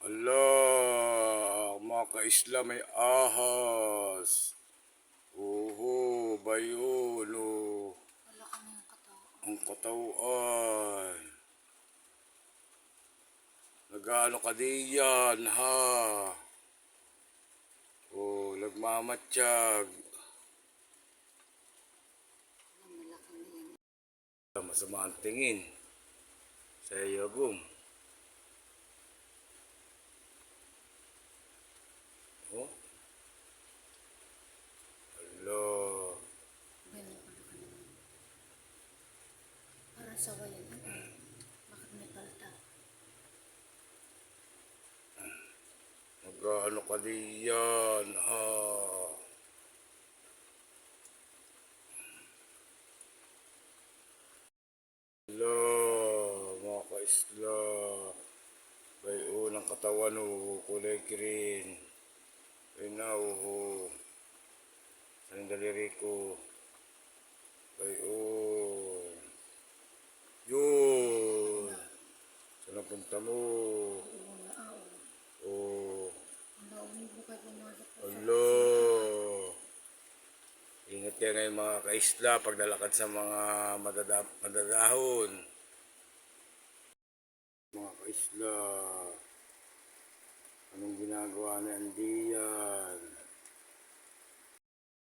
Allah, mga kaisla may ahas. Oho, bayon, oh. Wala ka na yung katawan. Ang katawan. Nag-ano ka diyan, ha? Oh, nagmamatsyag. Malaki na yan. Masama ang tingin sa iyagom. Oh, Allah. Ganyan pala ka naman. Parang sawa yan. Bakit may palta? Nag-ano ka diyan, ha? Allah, mga kaisla. Bayon ang katawan, oh, kulay green. Rinaw, oh. Sa daliri ko. Bayon. Yun. Saan ang punta mo? Una ako. Oh, Naumibo kayo pumasok po sa Allah. Ingat kayo ngayon mga kaisla pag lalakad sa mga madadahon. Mga kaisla, anong ginagawa ni Andiyan?